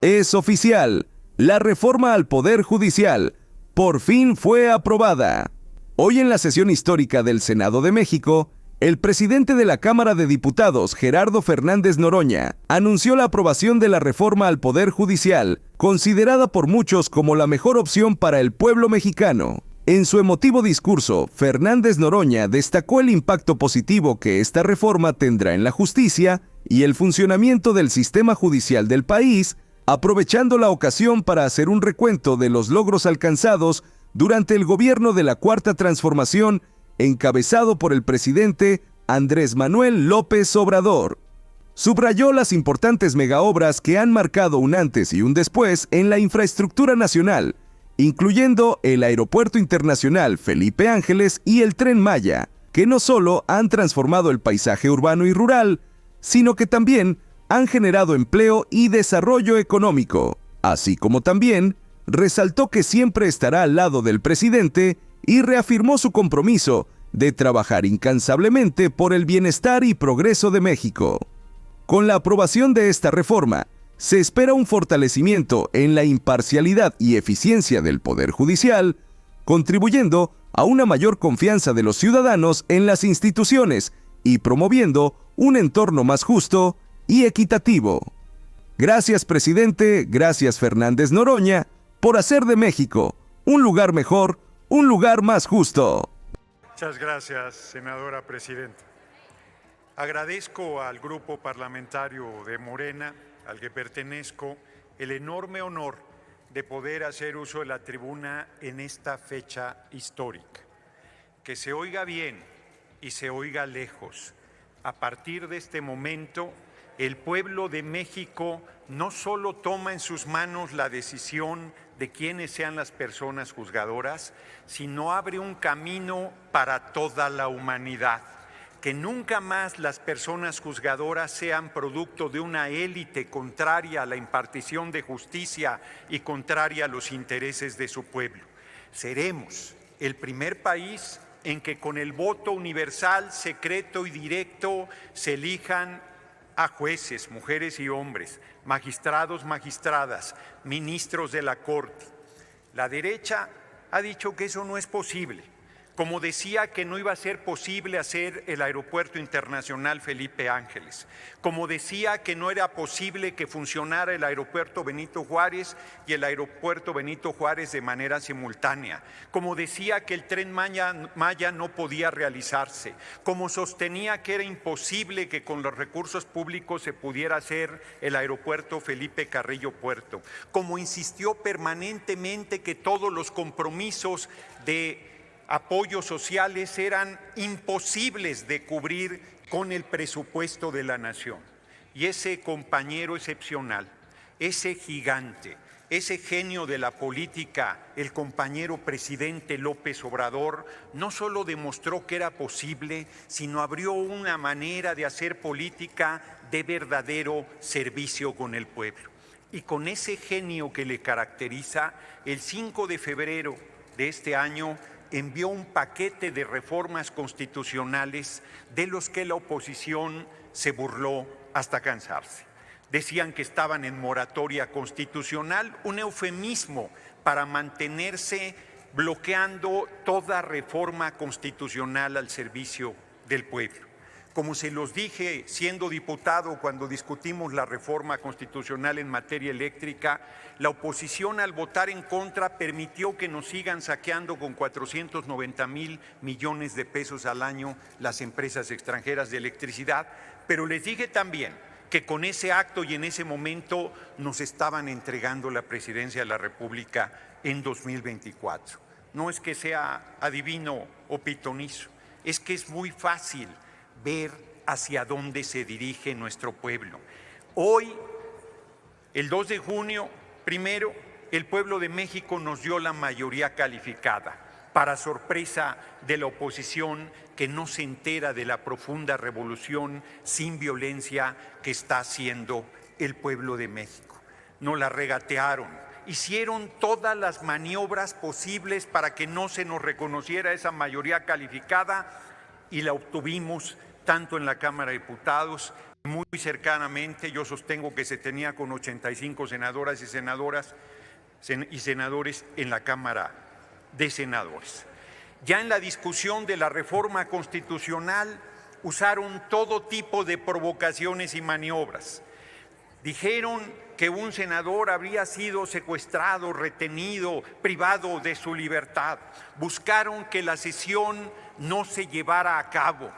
Es oficial. La reforma al Poder Judicial por fin fue aprobada. Hoy en la sesión histórica del Senado de México, el presidente de la Cámara de Diputados, Gerardo Fernández Noroña, anunció la aprobación de la reforma al Poder Judicial, considerada por muchos como la mejor opción para el pueblo mexicano. En su emotivo discurso, Fernández Noroña destacó el impacto positivo que esta reforma tendrá en la justicia y el funcionamiento del sistema judicial del país, aprovechando la ocasión para hacer un recuento de los logros alcanzados durante el gobierno de la Cuarta Transformación, encabezado por el presidente Andrés Manuel López Obrador. Subrayó las importantes megaobras que han marcado un antes y un después en la infraestructura nacional, incluyendo el Aeropuerto Internacional Felipe Ángeles y el Tren Maya, que no solo han transformado el paisaje urbano y rural, sino que también han generado empleo y desarrollo económico, así como también resaltó que siempre estará al lado del presidente y reafirmó su compromiso de trabajar incansablemente por el bienestar y progreso de México. Con la aprobación de esta reforma, se espera un fortalecimiento en la imparcialidad y eficiencia del Poder Judicial, contribuyendo a una mayor confianza de los ciudadanos en las instituciones y promoviendo un entorno más justo y equitativo. Gracias, presidente, gracias, Fernández Noroña, por hacer de México un lugar mejor, un lugar más justo. Muchas gracias, senadora presidenta. Agradezco al grupo parlamentario de Morena, al que pertenezco, el enorme honor de poder hacer uso de la tribuna en esta fecha histórica. Que se oiga bien y se oiga lejos. A partir de este momento, el pueblo de México no solo toma en sus manos la decisión de quiénes sean las personas juzgadoras, sino abre un camino para toda la humanidad. Que nunca más las personas juzgadoras sean producto de una élite contraria a la impartición de justicia y contraria a los intereses de su pueblo. Seremos el primer país en que con el voto universal, secreto y directo se elijan a jueces, mujeres y hombres, magistrados, magistradas, ministros de la Corte. La derecha ha dicho que eso no es posible, como decía que no iba a ser posible hacer el Aeropuerto Internacional Felipe Ángeles, como decía que no era posible que funcionara el Aeropuerto Benito Juárez y el Aeropuerto Benito Juárez de manera simultánea, como decía que el Tren Maya no podía realizarse, como sostenía que era imposible que con los recursos públicos se pudiera hacer el Aeropuerto Felipe Carrillo Puerto, como insistió permanentemente que todos los compromisos de apoyos sociales eran imposibles de cubrir con el presupuesto de la nación. Y ese compañero excepcional, ese gigante, ese genio de la política, el compañero presidente López Obrador, no solo demostró que era posible, sino abrió una manera de hacer política de verdadero servicio con el pueblo. Y con ese genio que le caracteriza, el 5 de febrero de este año, envió un paquete de reformas constitucionales de los que la oposición se burló hasta cansarse. Decían que estaban en moratoria constitucional, un eufemismo para mantenerse bloqueando toda reforma constitucional al servicio del pueblo. Como se los dije siendo diputado cuando discutimos la reforma constitucional en materia eléctrica, la oposición al votar en contra permitió que nos sigan saqueando con 490,000 millones de pesos al año las empresas extranjeras de electricidad, pero les dije también que con ese acto y en ese momento nos estaban entregando la presidencia de la República en 2024. No es que sea adivino o pitonizo, es que es muy fácil ver hacia dónde se dirige nuestro pueblo. Hoy, el 2 de junio, primero, el pueblo de México nos dio la mayoría calificada, para sorpresa de la oposición que no se entera de la profunda revolución sin violencia que está haciendo el pueblo de México. Nos la regatearon, hicieron todas las maniobras posibles para que no se nos reconociera esa mayoría calificada y la obtuvimos tanto en la Cámara de Diputados, muy cercanamente, yo sostengo que se tenía con 85 senadoras y senadores en la Cámara de Senadores. Ya en la discusión de la reforma constitucional usaron todo tipo de provocaciones y maniobras. Dijeron que un senador habría sido secuestrado, retenido, privado de su libertad. Buscaron que la sesión no se llevara a cabo.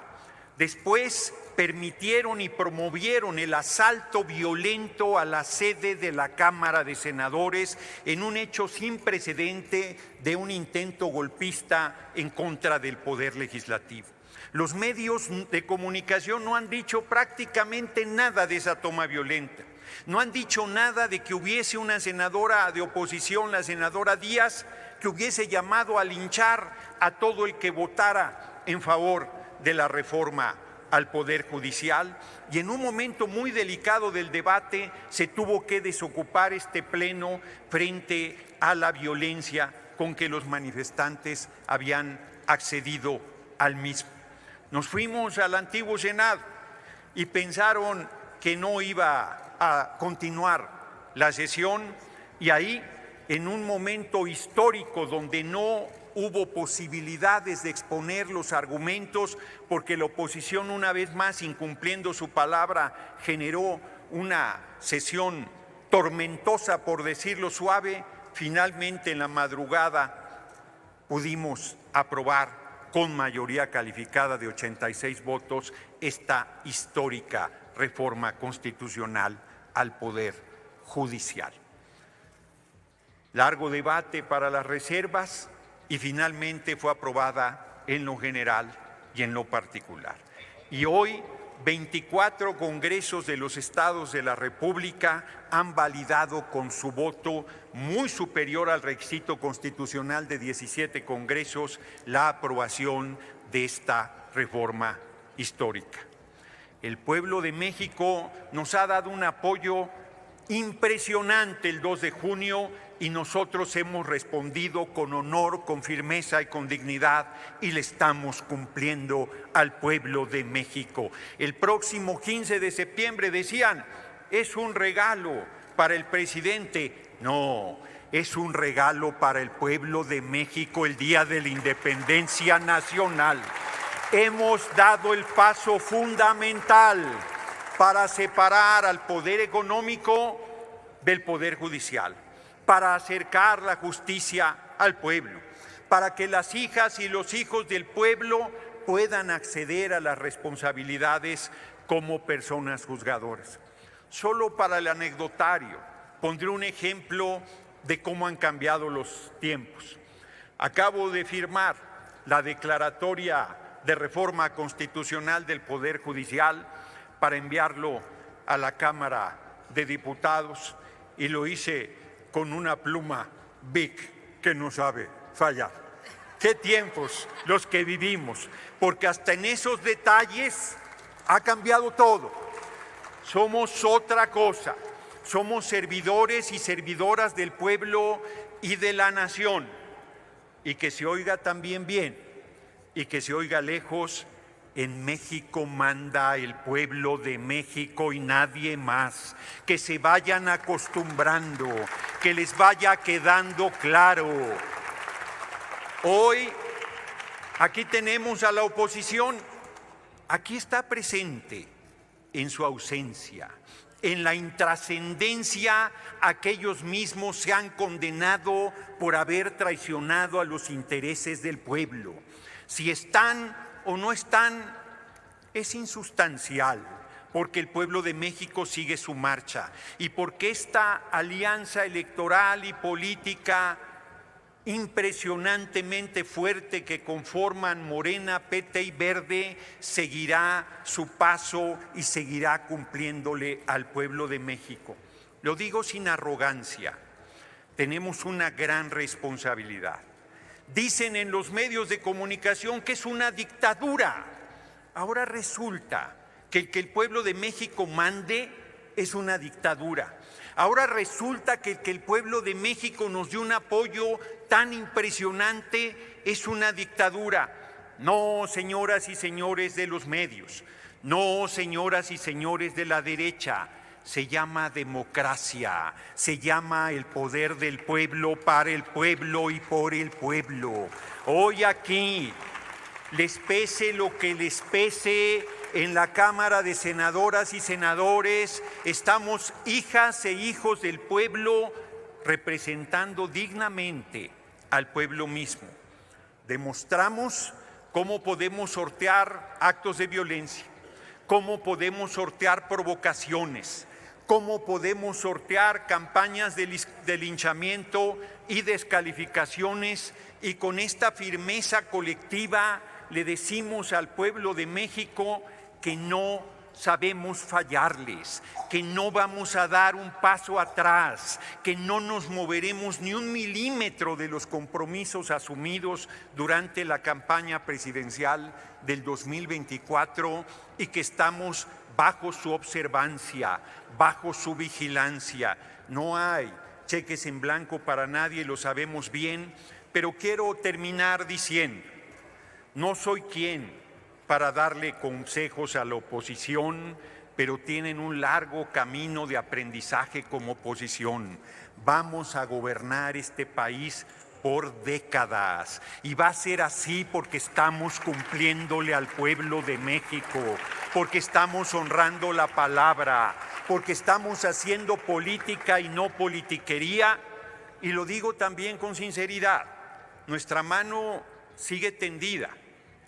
Después permitieron y promovieron el asalto violento a la sede de la Cámara de Senadores en un hecho sin precedente de un intento golpista en contra del Poder Legislativo. Los medios de comunicación no han dicho prácticamente nada de esa toma violenta. No han dicho nada de que hubiese una senadora de oposición, la senadora Díaz, que hubiese llamado a linchar a todo el que votara en favor de la reforma al Poder Judicial, y en un momento muy delicado del debate se tuvo que desocupar este pleno frente a la violencia con que los manifestantes habían accedido al mismo. Nos fuimos al antiguo Senado y pensaron que no iba a continuar la sesión, y ahí, en un momento histórico donde no hubo posibilidades de exponer los argumentos, porque la oposición, una vez más, incumpliendo su palabra, generó una sesión tormentosa, por decirlo suave, finalmente en la madrugada pudimos aprobar con mayoría calificada de 86 votos esta histórica reforma constitucional al Poder Judicial. Largo debate para las reservas y finalmente fue aprobada en lo general y en lo particular. Y hoy 24 congresos de los estados de la República han validado con su voto muy superior al requisito constitucional de 17 congresos la aprobación de esta reforma histórica. El pueblo de México nos ha dado un apoyo impresionante el 2 de junio y nosotros hemos respondido con honor, con firmeza y con dignidad, y le estamos cumpliendo al pueblo de México. El próximo 15 de septiembre decían, es un regalo para el presidente. No, es un regalo para el pueblo de México el día de la independencia nacional. Hemos dado el paso fundamental para separar al poder económico del poder judicial, para acercar la justicia al pueblo, para que las hijas y los hijos del pueblo puedan acceder a las responsabilidades como personas juzgadoras. Solo para el anecdotario, pondré un ejemplo de cómo han cambiado los tiempos. Acabo de firmar la declaratoria de reforma constitucional del Poder Judicial para enviarlo a la Cámara de Diputados, y lo hice con una pluma Bic que no sabe fallar. ¿Qué tiempos los que vivimos? Porque hasta en esos detalles ha cambiado todo. Somos otra cosa. Somos servidores y servidoras del pueblo y de la nación. Y que se oiga también bien y que se oiga lejos, en México manda el pueblo de México y nadie más. Que se vayan acostumbrando, que les vaya quedando claro. Hoy aquí tenemos a la oposición, aquí está presente en su ausencia. En la intrascendencia, aquellos mismos se han condenado por haber traicionado a los intereses del pueblo. Si están o no están, es insustancial, porque el pueblo de México sigue su marcha y porque esta alianza electoral y política impresionantemente fuerte que conforman Morena, PT y Verde seguirá su paso y seguirá cumpliéndole al pueblo de México. Lo digo sin arrogancia, tenemos una gran responsabilidad. Dicen en los medios de comunicación que es una dictadura. Ahora resulta que el pueblo de México mande es una dictadura. Ahora resulta que el pueblo de México nos dio un apoyo tan impresionante es una dictadura. No, señoras y señores de los medios, no, señoras y señores de la derecha, se llama democracia, se llama el poder del pueblo para el pueblo y por el pueblo. Hoy aquí, les pese lo que les pese, en la Cámara de Senadoras y Senadores estamos hijas e hijos del pueblo representando dignamente al pueblo mismo. Demostramos cómo podemos sortear actos de violencia, cómo podemos sortear provocaciones, cómo podemos sortear campañas de linchamiento y descalificaciones, y con esta firmeza colectiva le decimos al pueblo de México que no sabemos fallarles, que no vamos a dar un paso atrás, que no nos moveremos ni un milímetro de los compromisos asumidos durante la campaña presidencial del 2024 y que estamos bajo su observancia, bajo su vigilancia. No hay cheques en blanco para nadie, lo sabemos bien, pero quiero terminar diciendo, no soy quien para darle consejos a la oposición, pero tienen un largo camino de aprendizaje como oposición. Vamos a gobernar este país por décadas y va a ser así porque estamos cumpliéndole al pueblo de México, porque estamos honrando la palabra, porque estamos haciendo política y no politiquería, y lo digo también con sinceridad, nuestra mano sigue tendida,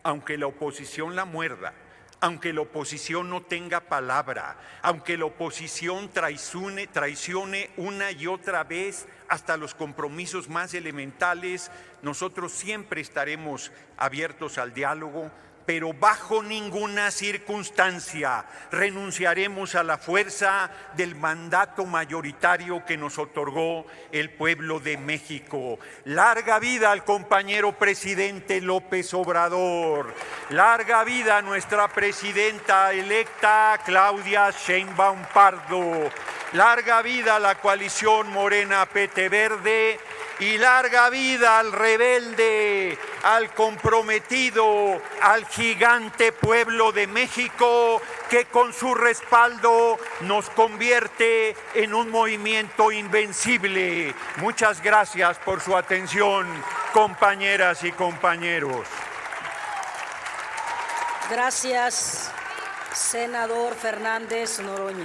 aunque la oposición la muerda, aunque la oposición no tenga palabra, aunque la oposición traicione una y otra vez hasta los compromisos más elementales, nosotros siempre estaremos abiertos al diálogo, pero bajo ninguna circunstancia renunciaremos a la fuerza del mandato mayoritario que nos otorgó el pueblo de México. Larga vida al compañero presidente López Obrador. Larga vida a nuestra presidenta electa Claudia Sheinbaum Pardo. Larga vida a la coalición Morena PT Verde. Y larga vida al rebelde, al comprometido, al gigante pueblo de México, que con su respaldo nos convierte en un movimiento invencible. Muchas gracias por su atención, compañeras y compañeros. Gracias, senador Fernández Noroña.